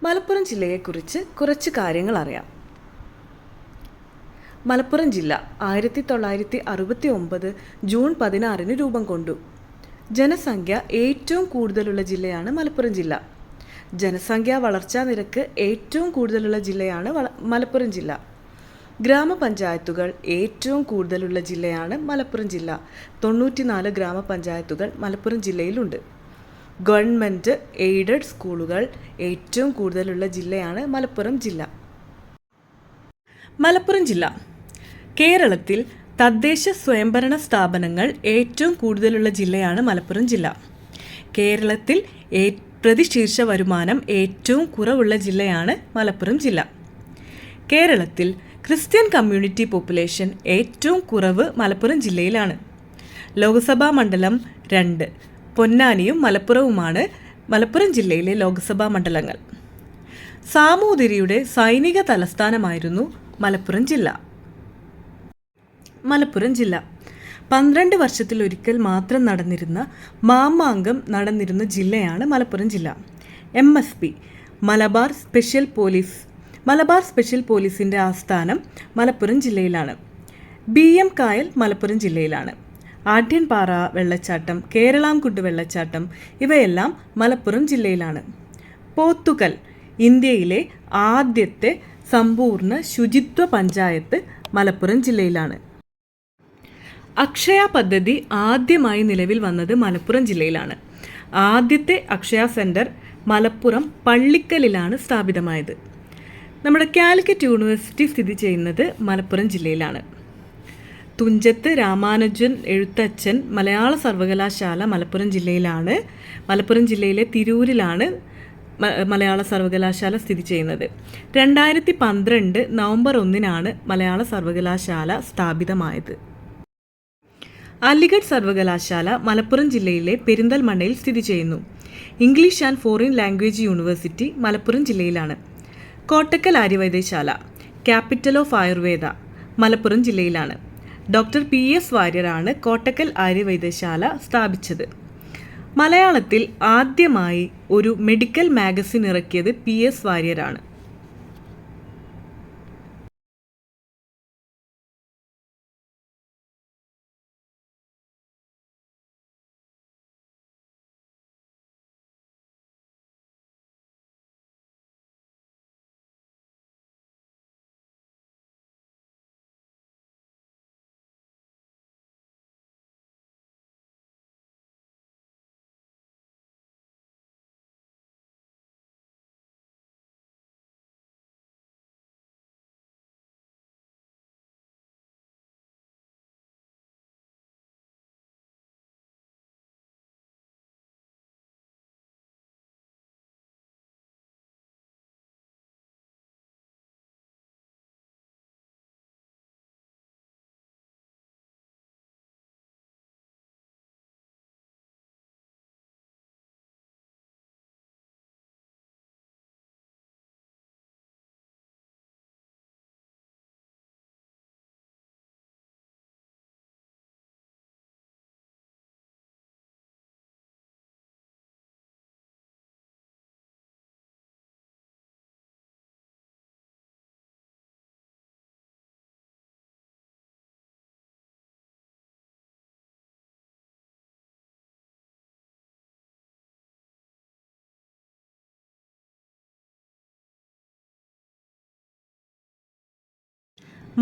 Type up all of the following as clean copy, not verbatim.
മലപ്പുറം ജില്ലയെക്കുറിച്ച് കുറച്ച് കാര്യങ്ങൾ അറിയാം. മലപ്പുറം ജില്ല 1969 ജൂൺ 16 രൂപം കൊണ്ടു. ജനസംഖ്യ ഏറ്റവും കൂടുതലുള്ള ജില്ലയാണ് മലപ്പുറം ജില്ല. ജനസംഖ്യാ വളർച്ചാ നിരക്ക് ഏറ്റവും കൂടുതലുള്ള ജില്ലയാണ് മലപ്പുറം ജില്ല. ഗ്രാമപഞ്ചായത്തുകൾ ഏറ്റവും കൂടുതലുള്ള ജില്ലയാണ് മലപ്പുറം ജില്ല. 94 ഗ്രാമപഞ്ചായത്തുകൾ മലപ്പുറം ജില്ലയിലുണ്ട്. ഗവൺമെൻറ് എയ്ഡഡ് സ്കൂളുകൾ ഏറ്റവും കൂടുതലുള്ള ജില്ലയാണ് മലപ്പുറം ജില്ല. മലപ്പുറം ജില്ല കേരളത്തിൽ തദ്ദേശ സ്വയംഭരണ സ്ഥാപനങ്ങൾ ഏറ്റവും കൂടുതലുള്ള ജില്ലയാണ് മലപ്പുറം ജില്ല. കേരളത്തിൽ പ്രതിശീർഷ വരുമാനം ഏറ്റവും കുറവുള്ള ജില്ലയാണ് മലപ്പുറം ജില്ല. കേരളത്തിൽ ക്രിസ്ത്യൻ കമ്മ്യൂണിറ്റി പോപ്പുലേഷൻ ഏറ്റവും കുറവ് മലപ്പുറം ജില്ലയിലാണ്. ലോക്സഭാ മണ്ഡലം 2 പൊന്നാനിയും മലപ്പുറവുമാണ് മലപ്പുറം ജില്ലയിലെ ലോക്സഭാ മണ്ഡലങ്ങൾ. സാമൂതിരിയുടെ സൈനിക തലസ്ഥാനമായിരുന്നു മലപ്പുറം ജില്ല. മലപ്പുറം ജില്ല 12 വർഷത്തിലൊരിക്കൽ മാത്രം നടന്നിരുന്ന മാമാങ്കം നടന്നിരുന്ന ജില്ലയാണ് മലപ്പുറം ജില്ല. MSP Malabar special police. Malabar special പോലീസിൻ്റെ ആസ്ഥാനം മലപ്പുറം ജില്ലയിലാണ്. BM കായൽ മലപ്പുറം ജില്ലയിലാണ്. ആഢ്യൻപാറ വെള്ളച്ചാട്ടം, കേരളാംകുണ്ട് വെള്ളച്ചാട്ടം ഇവയെല്ലാം മലപ്പുറം ജില്ലയിലാണ്. പോത്തുകൽ ഇന്ത്യയിലെ ആദ്യത്തെ സമ്പൂർണ്ണ ശുചിത്വ പഞ്ചായത്ത് മലപ്പുറം ജില്ലയിലാണ്. അക്ഷയ പദ്ധതി ആദ്യമായി നിലവിൽ വന്നത് മലപ്പുറം ജില്ലയിലാണ്. ആദ്യത്തെ അക്ഷയ സെൻറ്റർ മലപ്പുറം പള്ളിക്കലിലാണ് സ്ഥാപിതമായത്. നമ്മുടെ കാലിക്കറ്റ് യൂണിവേഴ്സിറ്റി സ്ഥിതി ചെയ്യുന്നത് മലപ്പുറം ജില്ലയിലാണ്. തുഞ്ചത്ത് രാമാനുജൻ എഴുത്തച്ഛൻ മലയാള സർവകലാശാല മലപ്പുറം ജില്ലയിലാണ്. മലപ്പുറം ജില്ലയിലെ തിരൂരിലാണ് മലയാള സർവകലാശാല സ്ഥിതി ചെയ്യുന്നത്. 2012 നവംബർ 1 മലയാള സർവകലാശാല സ്ഥാപിതമായത്. അലിഗഡ് സർവകലാശാല മലപ്പുറം ജില്ലയിലെ പെരിന്തൽമണ്ണയിൽ സ്ഥിതി ചെയ്യുന്നു. English and foreign language university Malappuram ജില്ലയിലാണ്. കോട്ടക്കൽ ആര്യവൈദ്യശാല ക്യാപിറ്റൽ ഓഫ് ആയുർവേദ മലപ്പുറം ജില്ലയിലാണ്. ഡോക്ടർ PS വാര്യരാണ് കോട്ടക്കൽ ആര്യവൈദ്യശാല സ്ഥാപിച്ചത്. മലയാളത്തിൽ ആദ്യമായി ഒരു മെഡിക്കൽ മാഗസിൻ ഇറക്കിയത് PS വാര്യരാണ്.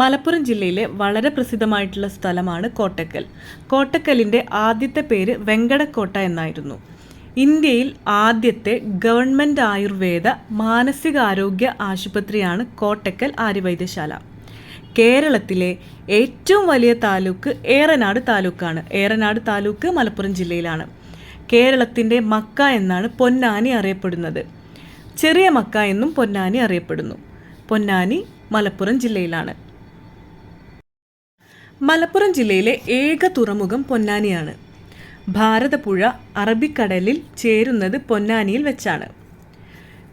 മലപ്പുറം ജില്ലയിലെ വളരെ പ്രസിദ്ധമായിട്ടുള്ള സ്ഥലമാണ് കോട്ടക്കൽ. കോട്ടക്കലിൻ്റെ ആദ്യത്തെ പേര് വെങ്കടക്കോട്ട എന്നായിരുന്നു. ഇന്ത്യയിൽ ആദ്യത്തെ ഗവൺമെൻറ് ആയുർവേദ മാനസികാരോഗ്യ ആശുപത്രിയാണ് കോട്ടക്കൽ ആര്യവൈദ്യശാല. കേരളത്തിലെ ഏറ്റവും വലിയ താലൂക്ക് ഏറനാട് താലൂക്കാണ്. ഏറനാട് താലൂക്ക് മലപ്പുറം ജില്ലയിലാണ്. കേരളത്തിൻ്റെ മക്ക എന്നാണ് പൊന്നാനി അറിയപ്പെടുന്നത്. ചെറിയ മക്ക എന്നും പൊന്നാനി അറിയപ്പെടുന്നു. പൊന്നാനി മലപ്പുറം ജില്ലയിലാണ്. മലപ്പുറം ജില്ലയിലെ ഏക തുറമുഖം പൊന്നാനിയാണ്. ഭാരതപ്പുഴ അറബിക്കടലിൽ ചേരുന്നത് പൊന്നാനിയിൽ വെച്ചാണ്.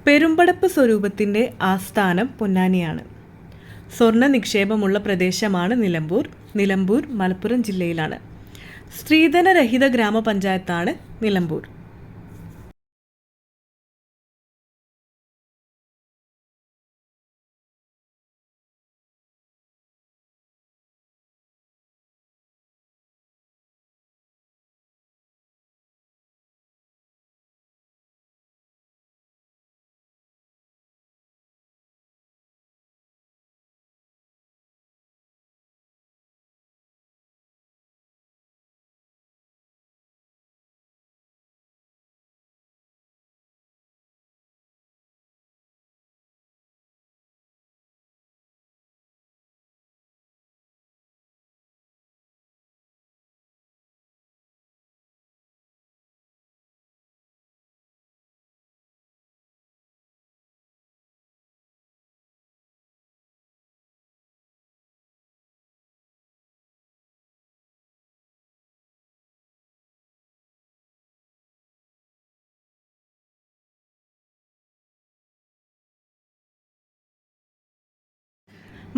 പെരുമ്പടപ്പ് സ്വരൂപത്തിൻ്റെ ആസ്ഥാനം പൊന്നാനിയാണ്. സ്വർണ്ണ നിക്ഷേപമുള്ള പ്രദേശമാണ് നിലമ്പൂർ. നിലമ്പൂർ മലപ്പുറം ജില്ലയിലാണ്. സ്ത്രീധനരഹിത ഗ്രാമപഞ്ചായത്താണ് നിലമ്പൂർ.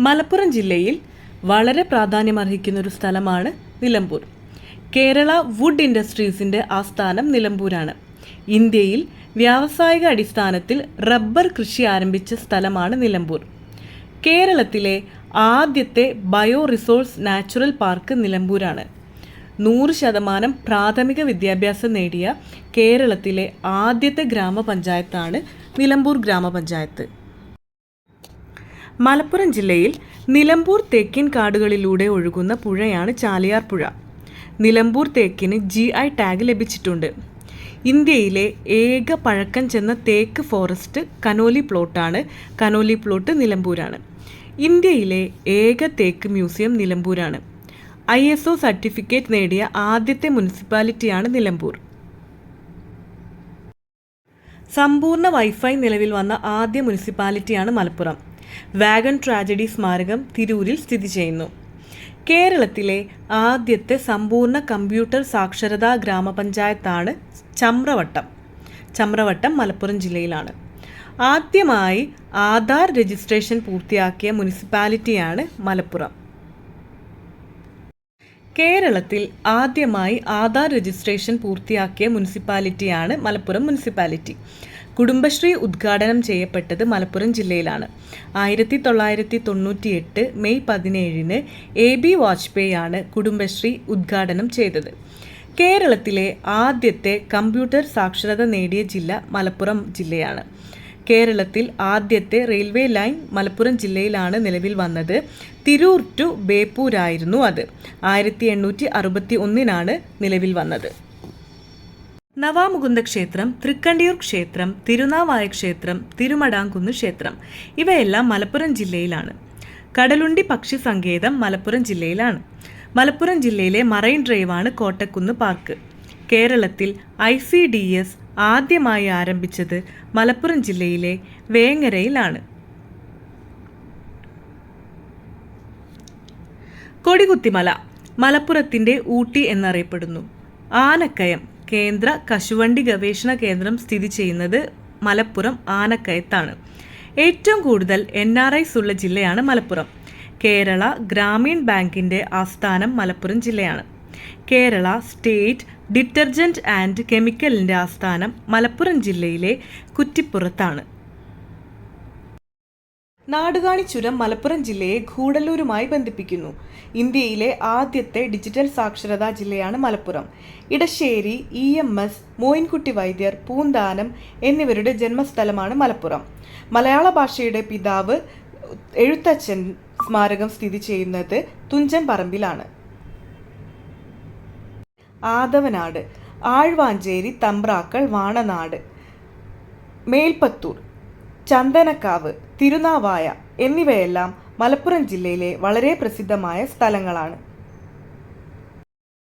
മലപ്പുറം ജില്ലയിൽ വളരെ പ്രാധാന്യമർഹിക്കുന്ന ഒരു സ്ഥലമാണ് നിലമ്പൂർ. കേരള വുഡ് ഇൻഡസ്ട്രീസിൻ്റെ ആസ്ഥാനം നിലമ്പൂരാണ്. ഇന്ത്യയിൽ വ്യാവസായിക അടിസ്ഥാനത്തിൽ റബ്ബർ കൃഷി ആരംഭിച്ച സ്ഥലമാണ് നിലമ്പൂർ. കേരളത്തിലെ ആദ്യത്തെ ബയോ റിസോഴ്സ് നാച്ചുറൽ പാർക്ക് നിലമ്പൂരാണ്. 100% പ്രാഥമിക വിദ്യാഭ്യാസം നേടിയ കേരളത്തിലെ ആദ്യത്തെ ഗ്രാമപഞ്ചായത്താണ് നിലമ്പൂർ ഗ്രാമപഞ്ചായത്ത്. മലപ്പുറം ജില്ലയിൽ നിലമ്പൂർ തേക്കിൻ കാടുകളിലൂടെ ഒഴുകുന്ന പുഴയാണ് ചാലിയാർ പുഴ. നിലമ്പൂർ തേക്കിന് GI ടാഗ് ലഭിച്ചിട്ടുണ്ട്. ഇന്ത്യയിലെ ഏക പഴക്കം ചെന്ന തേക്ക് ഫോറസ്റ്റ് കനോലി പ്ലോട്ടാണ്. കനോലി പ്ലോട്ട് നിലമ്പൂരാണ്. ഇന്ത്യയിലെ ഏക തേക്ക് മ്യൂസിയം നിലമ്പൂരാണ്. ISO സർട്ടിഫിക്കറ്റ് നേടിയ ആദ്യത്തെ മുനിസിപ്പാലിറ്റിയാണ് നിലമ്പൂർ. സമ്പൂർണ്ണ വൈഫൈ നിലവിൽ വന്ന ആദ്യ മുനിസിപ്പാലിറ്റിയാണ് മലപ്പുറം. വാഗൺ ട്രാജഡി സ്മാരകം തിരൂരിൽ സ്ഥിതി ചെയ്യുന്നു. കേരളത്തിലെ ആദ്യത്തെ സമ്പൂർണ്ണ കമ്പ്യൂട്ടർ സാക്ഷരതാ ഗ്രാമപഞ്ചായത്താണ് ചമ്രവട്ടം. ചമ്രവട്ടം മലപ്പുറം ജില്ലയിലാണ്. ആദ്യമായി ആധാർ രജിസ്ട്രേഷൻ പൂർത്തിയാക്കിയ മുനിസിപ്പാലിറ്റിയാണ് മലപ്പുറം. കേരളത്തിൽ ആദ്യമായി ആധാർ രജിസ്ട്രേഷൻ പൂർത്തിയാക്കിയ മുനിസിപ്പാലിറ്റിയാണ് മലപ്പുറം മുനിസിപ്പാലിറ്റി. കുടുംബശ്രീ ഉദ്ഘാടനം ചെയ്യപ്പെട്ടത് മലപ്പുറം ജില്ലയിലാണ്. 1998 മെയ് 17 AB വാജ്പേയിയാണ് കുടുംബശ്രീ ഉദ്ഘാടനം ചെയ്തത്. കേരളത്തിലെ ആദ്യത്തെ കമ്പ്യൂട്ടർ സാക്ഷരത നേടിയ ജില്ല മലപ്പുറം ജില്ലയാണ്. കേരളത്തിൽ ആദ്യത്തെ റെയിൽവേ ലൈൻ മലപ്പുറം ജില്ലയിലാണ് നിലവിൽ വന്നത്. തിരൂർ ടു ബേപ്പൂരായിരുന്നു അത്. 1861 നിലവിൽ വന്നത്. നവാമുകുന്ദ ക്ഷേത്രം, തൃക്കണ്ടിയൂർ ക്ഷേത്രം, തിരുനാവായ ക്ഷേത്രം, തിരുമടാംകുന്ന് ക്ഷേത്രം ഇവയെല്ലാം മലപ്പുറം ജില്ലയിലാണ്. കടലുണ്ടി പക്ഷി സങ്കേതം മലപ്പുറം ജില്ലയിലാണ്. മലപ്പുറം ജില്ലയിലെ മറൈൻ ഡ്രൈവാണ് കോട്ടക്കുന്ന് പാർക്ക്. കേരളത്തിൽ ICDS ആദ്യമായി ആരംഭിച്ചത് മലപ്പുറം ജില്ലയിലെ വേങ്ങരയിലാണ്. കൊടികുത്തിമല മലപ്പുറത്തിൻ്റെ ഊട്ടി എന്നറിയപ്പെടുന്നു. ആനക്കയം കേന്ദ്ര കശുവണ്ടി ഗവേഷണ കേന്ദ്രം സ്ഥിതി ചെയ്യുന്നത് മലപ്പുറം ആനക്കയത്താണ്. ഏറ്റവും കൂടുതൽ NRIs ഉള്ള ജില്ലയാണ് മലപ്പുറം. കേരള ഗ്രാമീൺ ബാങ്കിൻ്റെ ആസ്ഥാനം മലപ്പുറം ജില്ലയാണ്. കേരള സ്റ്റേറ്റ് ഡിറ്റർജൻറ്റ് ആൻഡ് കെമിക്കലിൻ്റെ ആസ്ഥാനം മലപ്പുറം ജില്ലയിലെ കുറ്റിപ്പുറത്താണ്. നാടുകാണി ചുരം മലപ്പുറം ജില്ലയെ ഗൂഡല്ലൂരുമായി ബന്ധിപ്പിക്കുന്നു. ഇന്ത്യയിലെ ആദ്യത്തെ ഡിജിറ്റൽ സാക്ഷരതാ ജില്ലയാണ് മലപ്പുറം. ഇടശ്ശേരി, EMS മോയിൻകുട്ടി വൈദ്യർ, പൂന്താനം എന്നിവരുടെ ജന്മസ്ഥലമാണ് മലപ്പുറം. മലയാള ഭാഷയുടെ പിതാവ് എഴുത്തച്ഛൻ സ്മാരകം സ്ഥിതി ചെയ്യുന്നത് തുഞ്ചൻ പറമ്പിലാണ്. ആദവനാട്, ആഴ്വാഞ്ചേരി, തമ്പ്രാക്കൾ, വാണനാട്, മേൽപ്പത്തൂർ, ചന്ദനക്കാവ്, തിരുനാവായ എന്നിവയെല്ലാം മലപ്പുറം ജില്ലയിലെ വളരെ പ്രസിദ്ധമായ സ്ഥലങ്ങളാണ്.